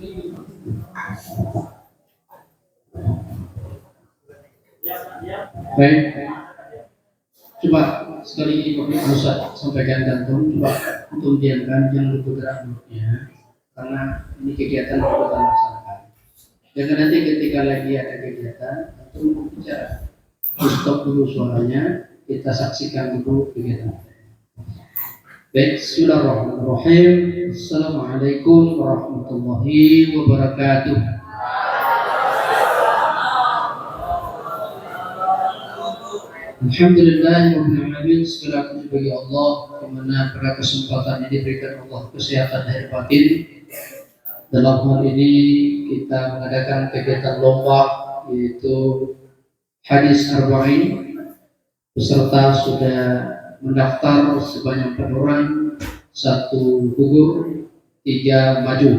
Baik, coba sekali Bapak Ustaz sampaikan kantor, coba untuk diamkan jangan bergerak mulutnya, karena ini kegiatan yang kita laksanakan. Jangan nanti ketika lagi ada kegiatan atau bicara, stop dulu suaranya, kita saksikan dulu kegiatan. Baik, bismillahirrahmanirrahim. Assalamualaikum warahmatullahi wabarakatuh. Alhamdulillahirrahmanirrahim. Segala puji bagi Allah, di mana pada kesempatan ini diberikan Allah kesehatan lahir batin. Dalam hal ini kita mengadakan kegiatan lomba, yaitu hadis arba'in. Peserta sudah mendaftar sebanyak 4 orang, 1 gugur, 3 maju.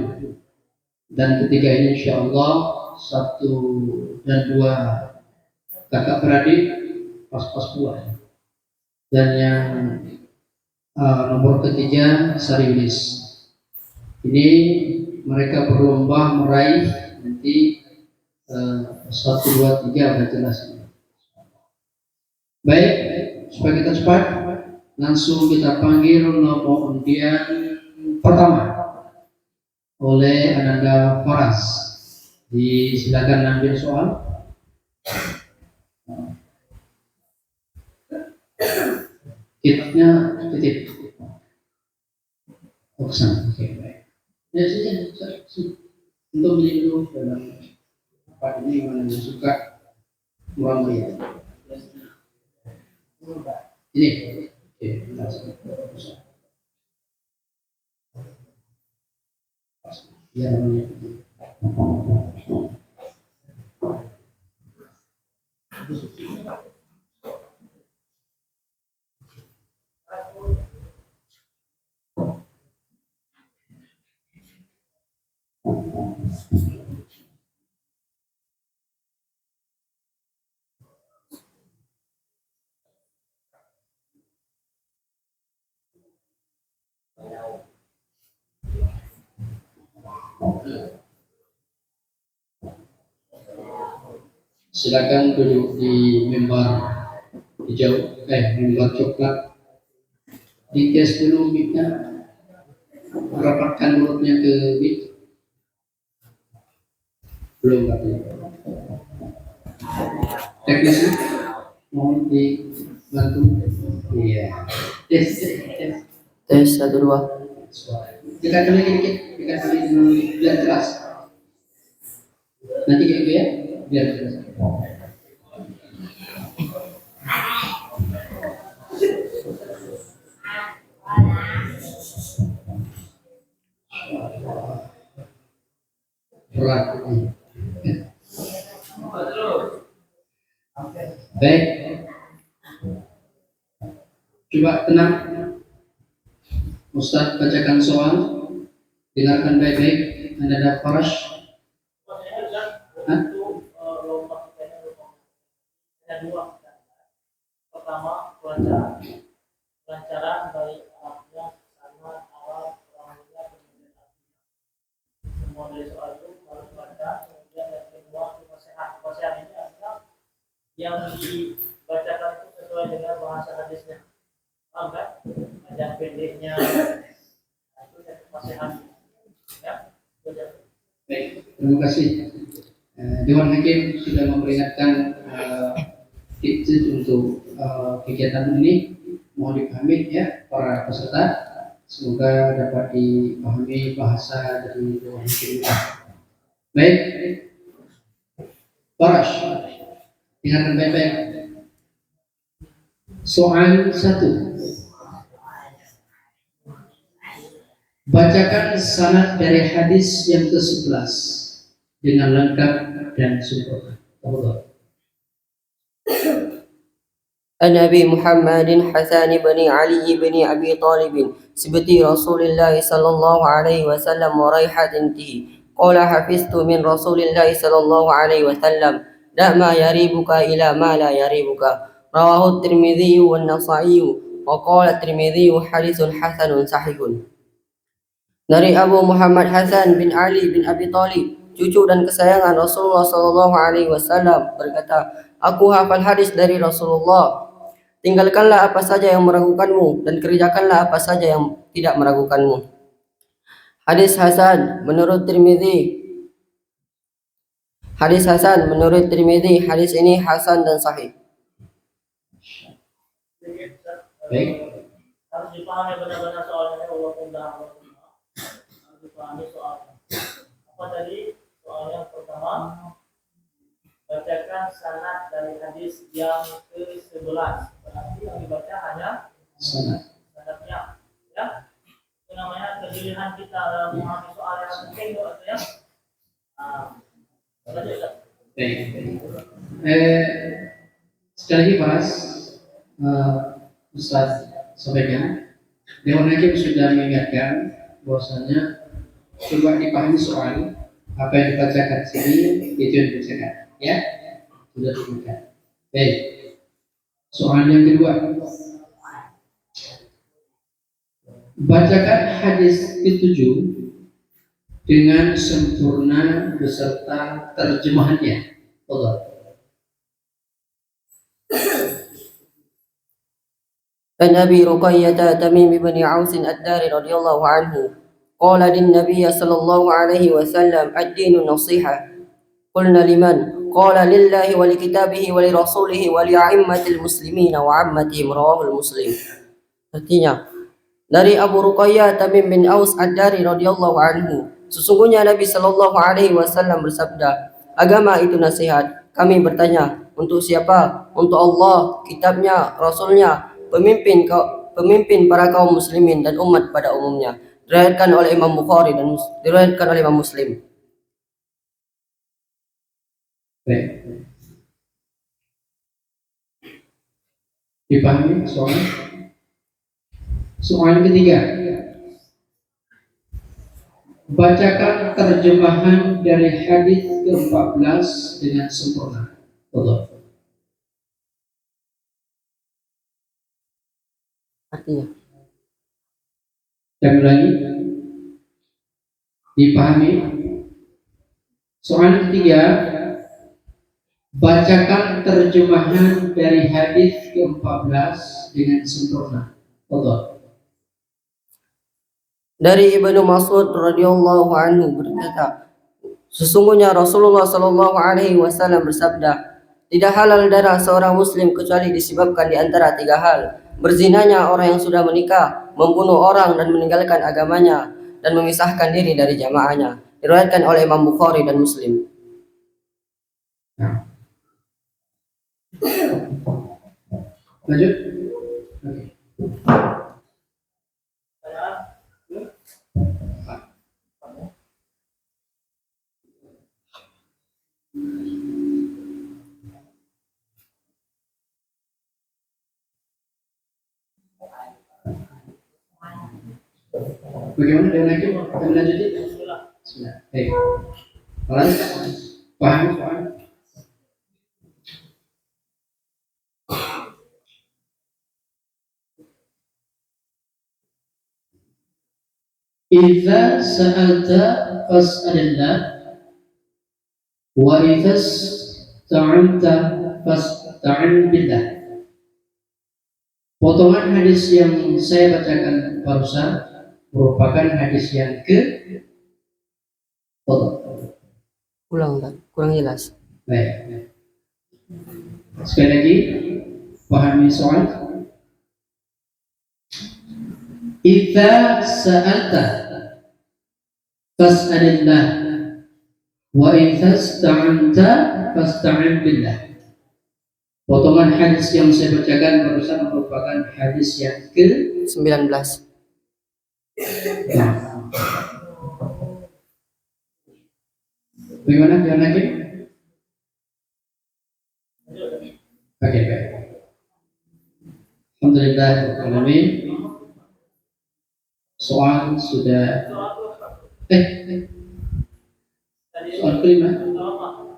Dan ketiga ini insya Allah 1 dan 2 kakak beradik pas-pas buah. Dan yang nomor ketiga Sariulis. Ini mereka berlomba meraih nanti 1, 2, 3 udah jelas. Baik, supaya kita cepat, langsung kita panggil nomor undian pertama oleh Ananda Faras. Silakan ambil soal. Kitnya titip. Oksan, oke baik. Ya sudah, untuk beli dulu dalam apa ini mana yang suka murah meriah. Ini, oke, ya namanya. Silakan duduk di mimbar hijau, mimbar coklat. Dites dulu mic-nya, rapatkan mulutnya ke mic. Belum katanya. Teknisi mohon dibantu. Iya. Tes 1 2. Dekat lagi dikit, dekat lagi biar jelas. Nanti kayak ya, biar jelas. Berat. Baik. Coba tenang. Ustaz bacakan soal. Dengarkan baik-baik. Anda ada Farash. Pertama, pelancaran baik Arabnya sama awal orangnya kemudian semua dari soal itu harus baca. Kemudian yang kedua penasehat ini adalah yang dibacakan itu sesuai dengan bahasa hadisnya. Paham kan? Yang pendeknya itu yang penasehat. Ya, baik, terima kasih. Dewan Hakim sudah memperingatkan tips untuk kegiatan ini. Mohon dipahami ya para peserta. Semoga dapat dipahami bahasa dari Dewan Hakim. Baik, Farash, dengarkan baik-baik. Soal 1. Bacakan sanad dari hadis yang ke-11 dengan lengkap dan sempurna. عن أبي محمد حسن بن علي بن أبي طالب سبتي رسول الله صلى الله عليه وسلم وريحته قال حفظت من رسول الله صلى الله عليه وسلم دع ما يريبك إلى ما لا يريبك رواه الترمذي والنسائي وقال الترمذي حديث حسن صحيح. Dari Abu Muhammad Hasan bin Ali bin Abi Thalib, cucu dan kesayangan Rasulullah Shallallahu Alaihi Wasallam berkata, aku hafal hadis dari Rasulullah. Tinggalkanlah apa saja yang meragukanmu dan kerjakanlah apa saja yang tidak meragukanmu. Hadis Hasan menurut Tirmidzi. Hadis Hasan menurut Tirmidzi, hadis ini hasan dan sahih. Baik. Harus dipahami benar-benar soalnya walaupun harus dipahami soalnya. Apa tadi? Soal yang pertama, bacakan sanad dari hadis yang ke-11. Berarti yang dibaca hanya sanadnya, ya. Itu namanya kejelihan kita dalam memahami soal yang penting itu ya. Lanjut. Baik. Sekali lagi Mas Ustaz sampaikan, Dewan Hakim sudah mengingatkan bahwasanya coba dipahami soal apa yang dibacakan sini itu yang dibacakan, ya sudah disebutkan. Baik. Soal yang kedua, bacakan hadis ke-7 dengan sempurna beserta terjemahannya. Allah. عن أبي رقية تميم بن عوس الداري رضي الله عنه قال للنبي صلى الله عليه وسلم الدين النصيحة قلنا لمن قال لله ولكتابه ولرسوله ولأئمة المسلمين وعامتهم رواه المسلم. Artinya, dari Abu Ruqayyah Tamim bin Aus Ad-Dari radhiyallahu anhu, sesungguhnya Nabi sallallahu alaihi wasallam bersabda, agama itu nasihat. Kami bertanya, untuk siapa? Untuk Allah, kitabnya, rasulnya, pemimpin para kaum muslimin dan umat pada umumnya. Diriwayatkan oleh Imam Bukhari dan diriwayatkan oleh Imam Muslim. Baik. Dipahami soal? Soal ketiga, bacakan terjemahan dari hadis ke-14 dengan sempurna. Allah. Artinya, Dan lagi dipahami. Soal ketiga, bacakan terjemahan dari hadis ke-14 dengan sempurna. Allah. dari Ibnu Mas'ud radhiyallahu anhu berkata, sesungguhnya Rasulullah sallallahu alaihi wasallam bersabda, tidak halal darah seorang muslim kecuali disebabkan di antara tiga hal: berzinanya orang yang sudah menikah, membunuh orang dan meninggalkan agamanya, dan memisahkan diri dari jamaahnya. Diriwayatkan oleh Imam Bukhari dan Muslim. Nah. Lanjut. Oke. Bagaimana dengan lagi? Kita lanjutin. Bismillah. Baik. Balas. Paham? Idza sa'alta fas'alillah wa idza sta'anta fasta'in billah. Potongan hadis yang saya bacakan barusan merupakan hadis yang ke Ulang kan? Kurang jelas. baik. Sekali lagi pahami soal. Idza sa'alta fas'alillah wa idza sta'anta fasta'in billah. Potongan hadis yang saya bacakan barusan merupakan hadis yang ke 19. Nah. Bagaimana biar lagi? Oke, baik. Alhamdulillah, alamin. Soal sudah. Soal kelima.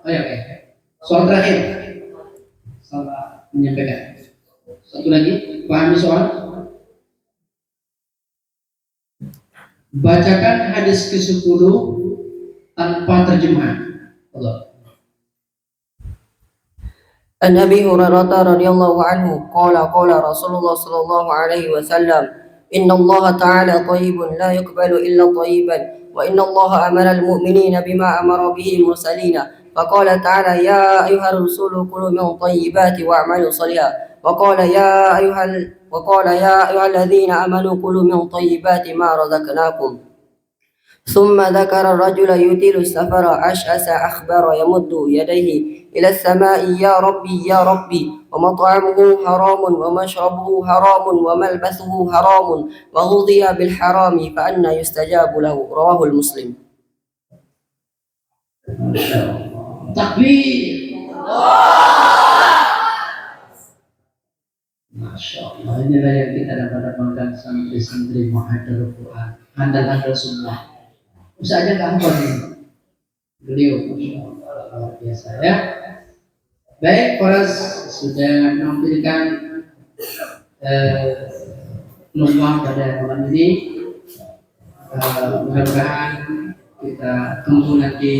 Oh ya, oke. Soal terakhir. Salah menyampaikan. Satu lagi, pahami soal. Bacakan hadis ke-10 tanpa terjemahan. Allah. عن أبي هريرة رضي الله عنه قال رسول الله صلى الله عليه وسلم إن الله تعالى طيب لا يقبل إلا طيبا وإن الله أمر المؤمنين بما أمر به المرسلين فقال تعالى يا أيها الرسول كلوا من طيبات واعملوا صالحا وقال يا أيها الذين آمنوا كلوا من طيبات ما رزقناكم ثم ذكر الرجل يطيل السفر أشعث أخبر يمد يديه إلى السماء يا ربي ومطعمه حرام ومشربه حرام وملبسه حرام وغذي بالحرام فأنى يستجاب له رواه المسلم. Takbir. Masya Allah, inilah yang kita dapat dapatkan santri-santri muhaddarul Quran, handal-handal semua. Usah aja nggak hafal ini. Beliau, Masya Allah, luar biasa ya. Baik, Poras sudah menampilkan peluang pada malam ini. Mudah-mudahan kita tunggu nanti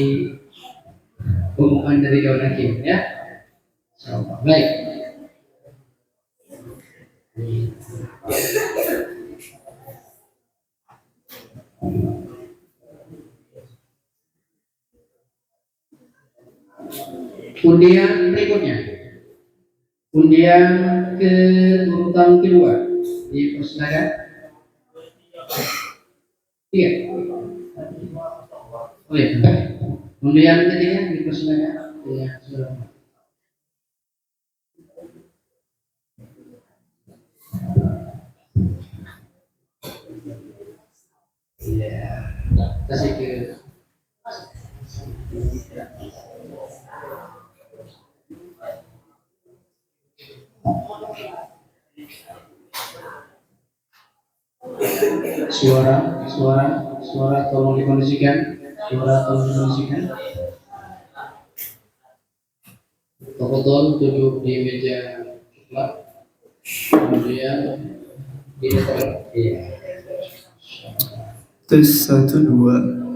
pengumuman dari Dewan Hakim ya. Insyaallah. Baik. Undian berikutnya, undian ke urutan kedua, dipersilakan. Iya. Oh iya. Undian ketiga dipersilakan. Iya, silakan. Iya. Kasih ke suara tolong dikondisikan. Tolong duduk di meja coklat, kemudian di depan. Iya. Tes 1 2.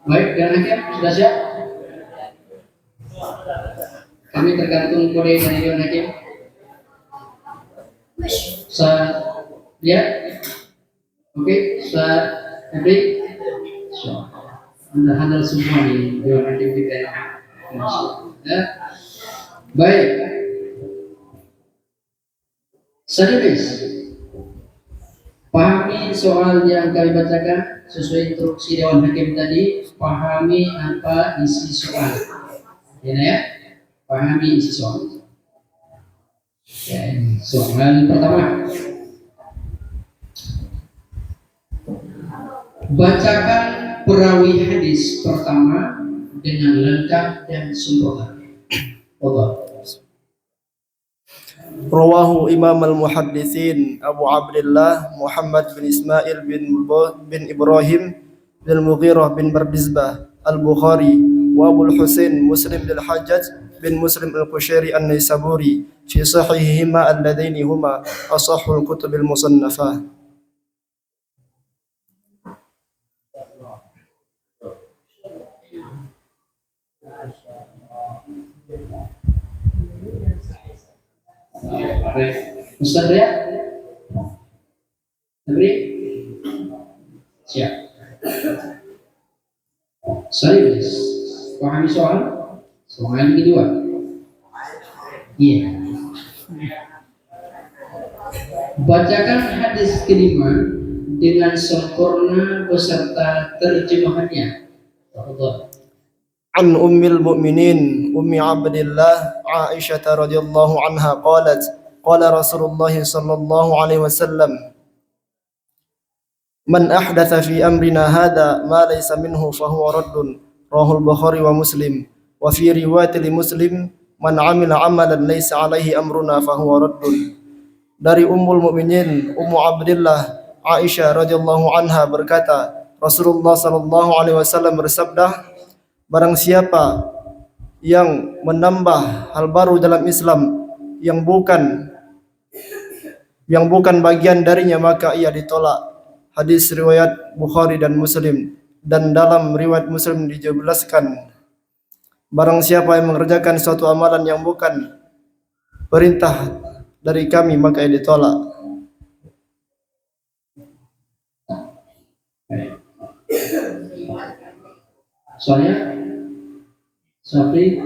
Baik, dan akhir sudah siap? Kami tergantung kode dari Dewan Hakim. Ya, oke, Febri, handal semua di Dewan Hakim kita ya. Baik, serius. Pahami soal yang kami bacakan sesuai instruksi Dewan Hakim tadi. Pahami apa isi soal, ya. Pahami isi soal. Soal pertama, bacakan perawi hadis pertama dengan lengkap dan sempurna. Rawahu Imam al-Muhadditsin Abu Abdullah Muhammad bin Ismail bin Ibrahim bin Mughirah bin Bardizbah al-Bukhari wa Abu Husain Muslim bin Hajjaj bin Muslim al-Qushairi an-Naisaburi fi sahihihima alladaini huma asahhul kutubil musannafah. Ustaz ya? Febri? Siap. Serius. Pahami soal? Soal kedua. Iya. Bacakan hadis kelima dengan sempurna beserta terjemahannya. عن أم المؤمنين أم عبد الله عائشة رضي الله عنها قالت قال رسول الله صلى الله عليه وسلم من أحدث في أمرنا هذا ما ليس منه فهو رد رواه البخاري ومسلم وفي رواية لمسلم man 'amila 'amalan laisa 'alaihi amruna fahuwa raddun. Dari Ummul Mukminin Ummu Abdillah Aisyah radhiyallahu anha berkata, Rasulullah sallallahu alaihi wasallam bersabda, barang siapa yang menambah hal baru dalam Islam yang bukan bagian darinya, maka ia ditolak. Hadis riwayat Bukhari dan Muslim. Dan dalam riwayat Muslim dijelaskan, barang siapa yang mengerjakan suatu amalan yang bukan perintah dari kami, maka ia ditolak. Soalnya Syafi'i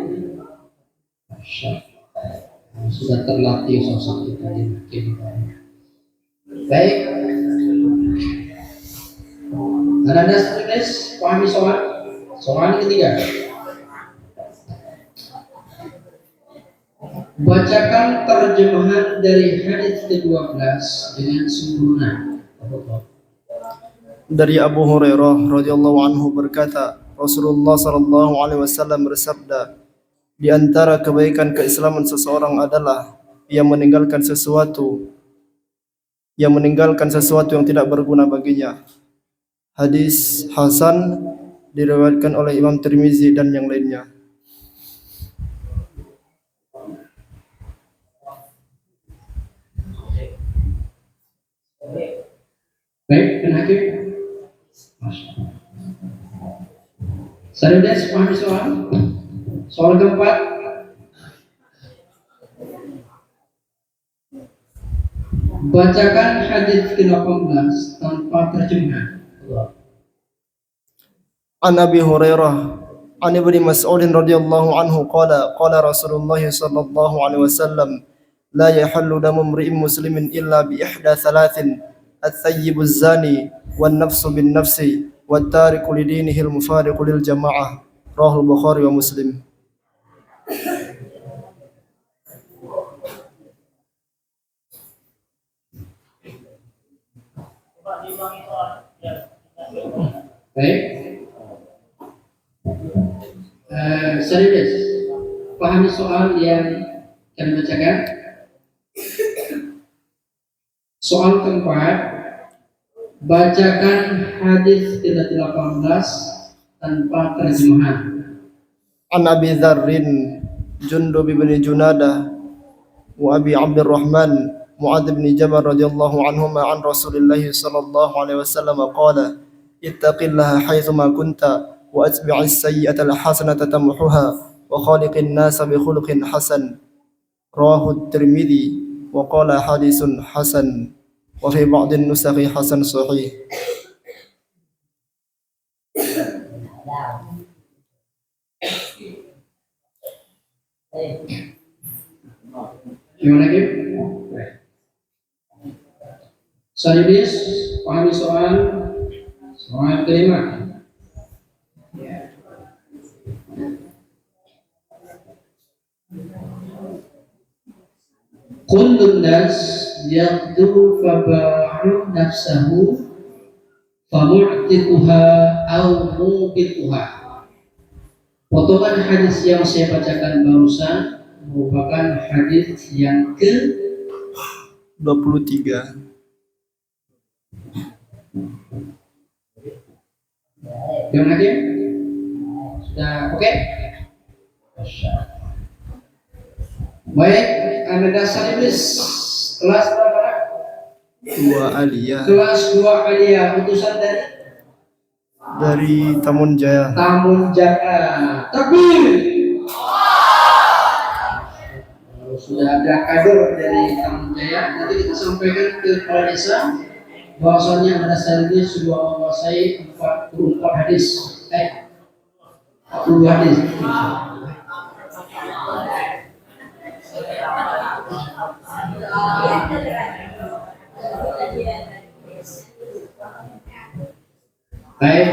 sudah terlatih sosok kita di kehidupan. Baik, ada guys, pahami soal ketiga. Bacakan terjemahan dari hadis ke-12 dengan sempurna. Dari Abu Hurairah radhiyallahu anhu berkata, Rasulullah sallallahu alaihi wasallam bersabda, di antara kebaikan keislaman seseorang adalah ia meninggalkan sesuatu yang tidak berguna baginya. Hadis hasan diriwayatkan oleh Imam Tirmizi dan yang lainnya. Baik, penakim. Sudah pahami soal? Soal keempat. Bacakan hadis ke-18 tanpa terjemahan. An Abi Hurairah an Ibnu Mas'ud radhiyallahu anhu qala Rasulullah sallallahu alaihi wasallam la yahillu damu imri'in muslimin illa bi ihda thalathin at-thayyib az-zani wan nafsu bin nafsi wat tariku li dinihi al-mufariqu lil jamaah rawahu Bukhari wa Muslim. Baik. Serius. Pahami soal yang kami bacakan. Soal keempat, bacakan hadis ke-18 tanpa terjemahan. An Abi Dzarrin Jundub bin Junadah wa Abi Abdurrahman Mu'adz bin Jabal radhiyallahu anhuma an Rasulillah sallallahu alaihi wasallam qala ittaqillaha haitsuma kunta wa atbi'is sayyi'ata al-hasanata tamhuha wa khaliqin nasa bi khuluqin hasan rawahu at-Tirmidzi wa qala haditsun hasan wa fi ba'd an-nusakh hasan sahih. Gimana Kim? Serius, pahami soal kelima. Kullun nas yaqdu faba'u nafsahu famu'tiquha au muqituha. Potongan hadis yang saya bacakan barusan merupakan hadis yang ke-23. Gimana Kim? Sudah oke? Baik, Anda dasar Iblis kelas berapa? 2 aliyah Kelas 2 aliyah, utusan dari Tamun Jaya. Takbir. Sudah ada kader dari Tamun Jaya, nanti kita sampaikan ke kepala desa bahwasanya Anda dasar Iblis sudah menguasai 44 hadis. 40 hadis. Baik.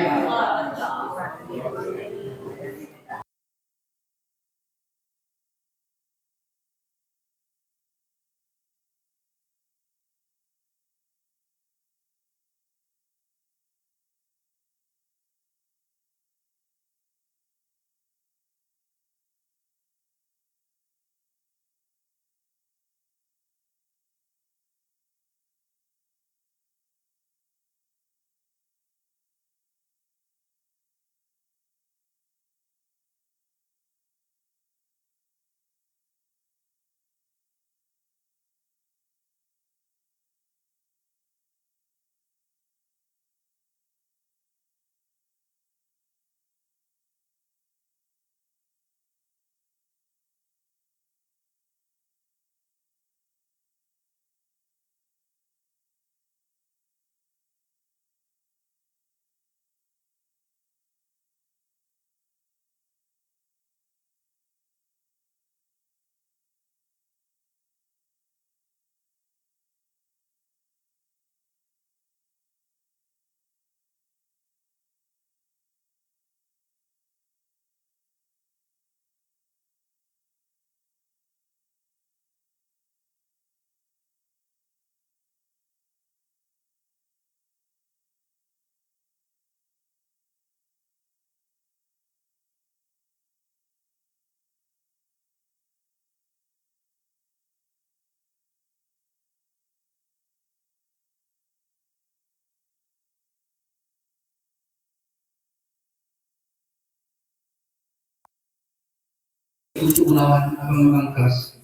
untuk melawan abang-abang kelas.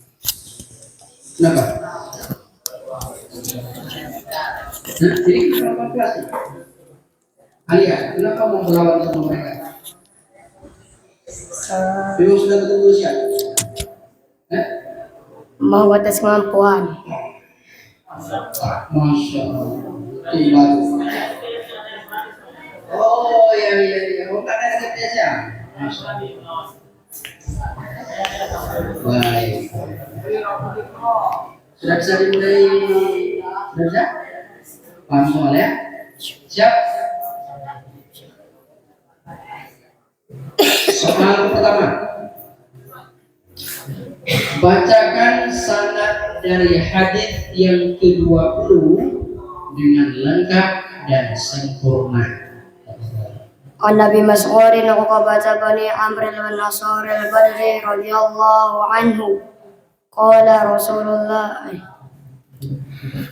Kenapa? Nah, jadi kenapa kelas ini? Alia, kenapa mau melawan sama mereka? Memang sudah betul siap? Mau atas kemampuan. Masya Allah. Tiba. Oh iya. Oh tak ada biasa. Masya Allah. Baik. Sudah bisa dimulai? Sudah bisa? Paham soal ya? Siap? Soal pertama. Bacakan sanad dari hadis yang ke-20 dengan lengkap dan sempurna. An Nabi Mas'udin aku kabaca Bani Amr bin Nasr al-Badri radhiyallahu anhu. Qala Rasulullah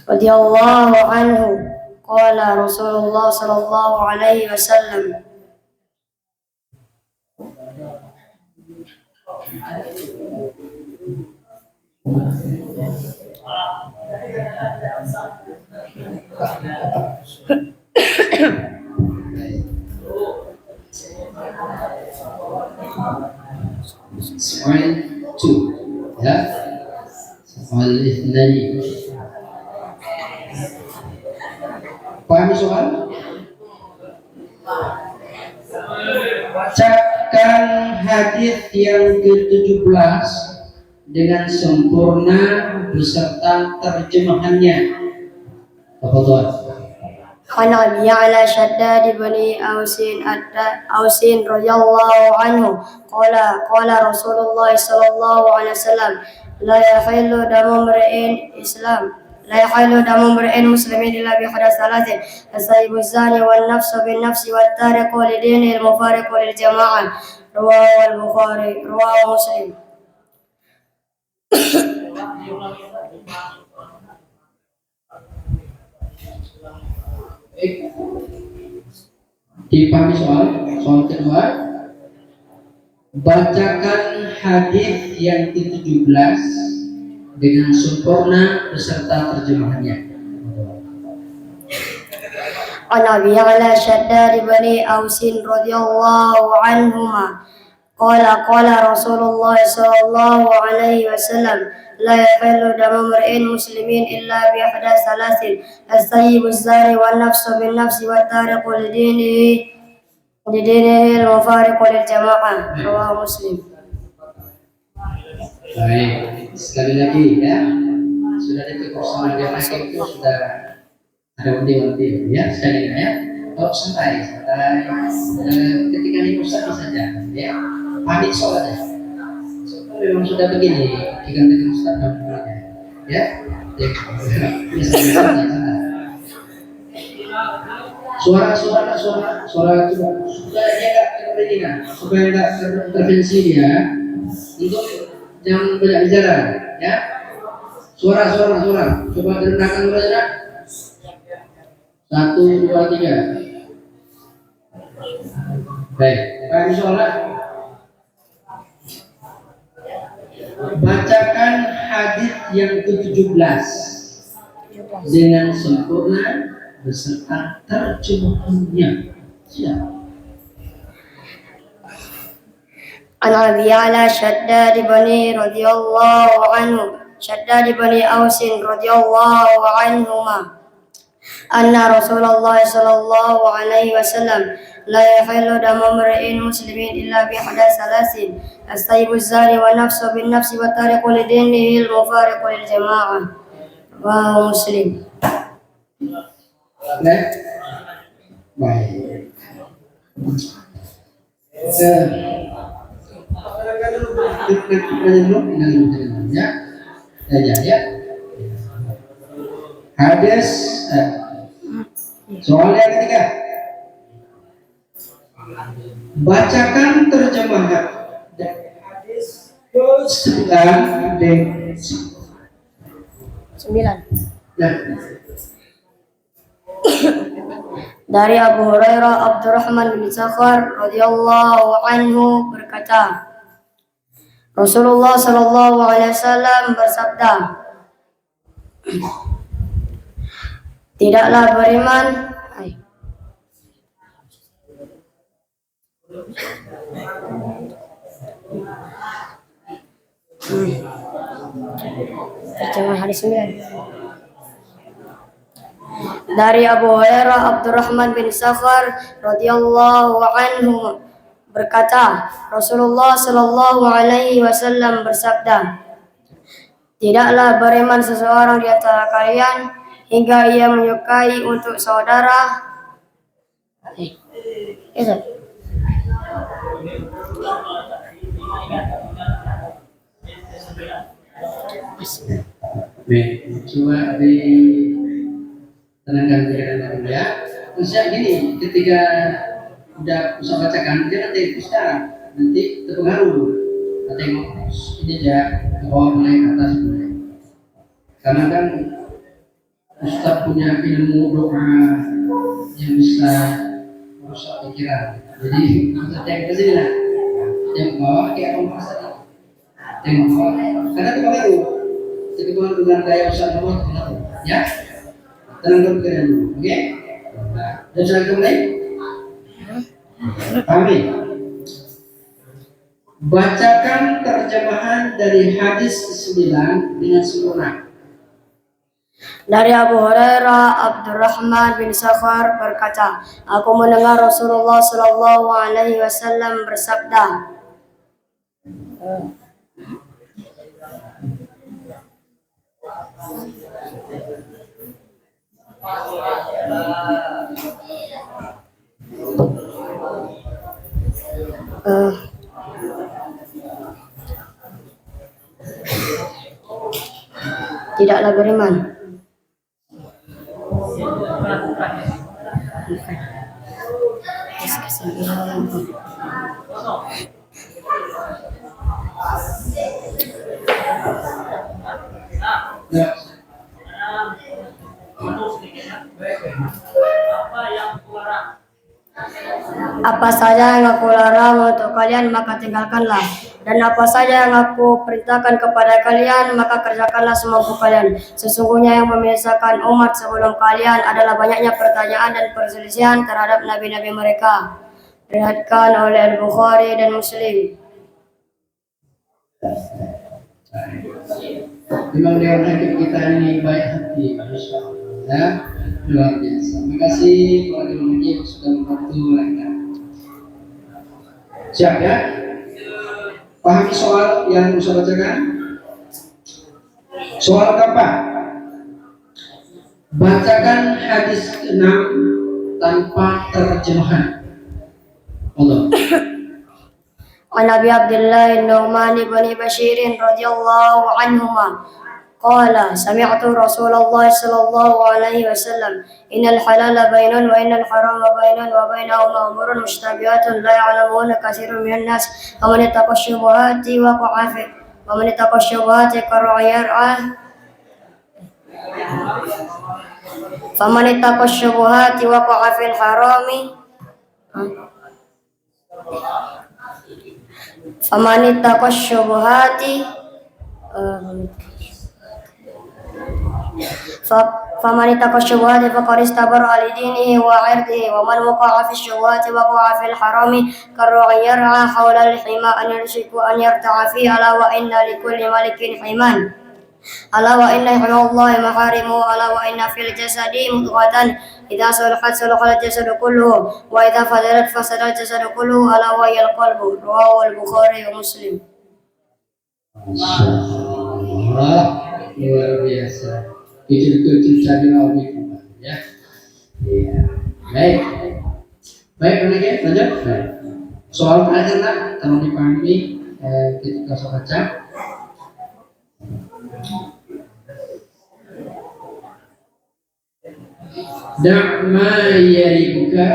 radhiyallahu anhu. Qala Rasulullah sallallahu alaihi wasallam. Soal 2 ya. Soal ini. Paham soal? Bacakan hadis yang ke-17 dengan sempurna beserta terjemahannya. Apa tuan? An Abi Ya'la Shaddad bin Ausin radhiyallahu anhu qala Rasulullah sallallahu alaihi wasallam la yahillu damu imri'in muslimin illa bi ihda thalathin as-sayyibu zani wan nafsu bin nafsi wat tariqu li dinihi al-mufariqu lil jama'ah rawahu al-Bukhari rawahu Muslim. Dipahami soal kedua. Bacakan hadis yang ke-17 dengan sempurna beserta terjemahannya. An Abi Ya'la Shaddad bin Ausin radhiyallahu anhuma qala Rasulullah sallallahu alaihi wasallam la yahillu damu imri'in muslimin illa bi ihda thalathin as-sayyibu zani wan nafsu bin nafsi wat tariqu li dinihi al-mufariqu lil jama'ah rawahu Muslim. Baik, sekali lagi ya. Sudah ada kekosongan yang lagi itu sudah ada wanti-wanti ya. Sekali lagi ya. Oh santai. Ketika ini Ustaz saja ya. Panik soalnya. Memang sudah begini digantikan Ustaz namanya ya. Suara sudah dia nggak terpentingan supaya nggak tervensi dia untuk jangan banyak bicara ya. Suara coba direndahkan dulu aja. 1, 2, 3. Baik, kami sholat. Bacakan hadis yang ke-17 dengan sempurna beserta terjemahannya. Siap. An Abi Ya'la Shaddad bin Ausin radhiyallahu anhuma anna Rasulullah sallallahu alaihi wasallam la yahillu damu imri'in muslimin illa bi ihda thalathin as-sayyibu zani wan nafsu bin nafsi wat tariqu li dinihi al-mufariqu lil jama'ah rawahu Muslim. Baik. Ya. Hadis soal yang ketiga. Bacakan terjemahan hadis ke-9 Dari Abu Hurairah Abdurrahman bin Sakhar radhiyallahu anhu berkata, Rasulullah Shallallahu Alaihi Wasallam bersabda, tidaklah beriman. Terjemah hadis 9. Dari Abu Hurairah Abdurrahman bin Sakhar radhiyallahu anhu berkata, Rasulullah Shallallahu Alaihi Wasallam bersabda, tidaklah beriman seseorang di antara kalian hingga ia menyukai untuk saudara. Baik, coba ditenangkan pikiran dulu ya. Maksudnya gini, ketika udah bisa bacakan, dia nanti sekarang nanti terpengaruh. Tengok ini aja ke bawah mulai ke atas mulai. Karena kan Ustaz punya ilmu doa yang bisa merusak pikiran. Jadi kita cek ke sini lah. Yang bawah kayak kompas tadi. Yang bawah karena terpengaruh. Terpengaruh dengan gaya Ustaz Muhammad terpengaruh. Ya. Tenangkan pikiran dulu, oke? Dan sudah mulai. Amin. Bacakan terjemahan dari hadis ke-9 dengan sempurna. Dari Abu Hurairah Abdurrahman bin Sakhar berkata, aku mendengar Rasulullah Shallallahu Alaihi Wasallam bersabda, tidaklah beriman. Ya. Apa saja yang aku larang untuk kalian maka tinggalkanlah, dan apa saja yang aku perintahkan kepada kalian maka kerjakanlah semampu kalian. Sesungguhnya yang memisahkan umat sebelum kalian adalah banyaknya pertanyaan dan perselisihan terhadap nabi-nabi mereka. Diriwayatkan oleh Al-Bukhari dan Muslim. Memang Dewan Hakim kita ini baik hati, Masya Allah, ya, luar biasa. Terima kasih kepada Dewan Hakim sudah membantu mereka. Siap ya? Pahami soal yang bisa bacakan? Soal keempat. Bacakan hadis ke-6 tanpa terjemahan. Allah. An Abi Abdullah Nu'man bin Bashir radhiyallahu anhuma qala sami'tu Rasulullah sallallahu alaihi wasallam innal halala bainun wa innal harama bainun wa bainahuma umurun mushtabihatun la ya'lamuna katsirun minan nas faman ittaqa syubhati waqa'a fi wa man ittaqa syubhati faman ittaqa syubhati waqa'a fil harami faman ittaqa syubhati faman ittaqa syubhati faqad istabara li dinihi wa 'irdihi wa man waqa'a fi syubhati waqa'a fil harami karra'i yar'a hawla al-hima an yurshiku an yarta'a fi ala wa inna likulli malikin himan ala wa inna himallahi maharimu ala wa inna fil jasadi mudghatan idza salahat salahal jasadu kulluhu wa idza fadalat fasadal jasadu kulluhu ala wa yal qalbu rawahu al-Bukhari wa Muslim. Masya Allah, luar biasa. Kecil-kecil saja nabi ya. Iya. Baik. Baik, lagi lanjut. Baik. Soal terakhir nak, kalau dipahami ketika saya baca. Da'ma yaribuka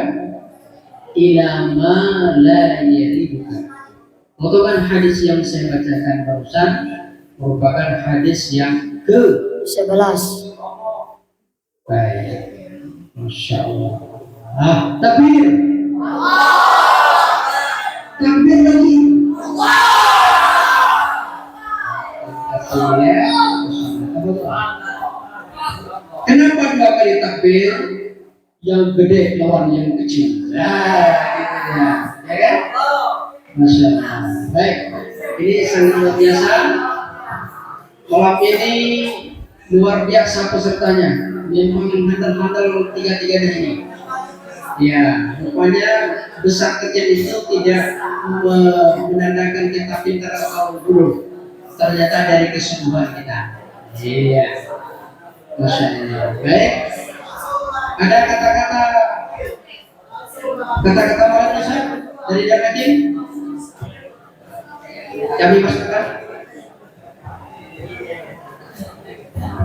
ila ma la yaribuka. Merupakan hadis yang saya bacakan barusan merupakan hadis yang ke-11. Baik. Masya Allah. Takbir. Takbir lagi. takbir yang gede lawan yang kecil. Nah, gitu ya. Ya kan? Masya Allah. Baik, ini sangat luar biasa. Malam ini luar biasa pesertanya. Memang handal-handal tiga-tiganya ini. Ya, rupanya besar kecil itu tidak menandakan kita pintar atau bodoh. Ternyata dari kesungguhan kita. Iya. Masya Allah. Baik. Ada kata-kata malam Ustaz dari Jamaah kami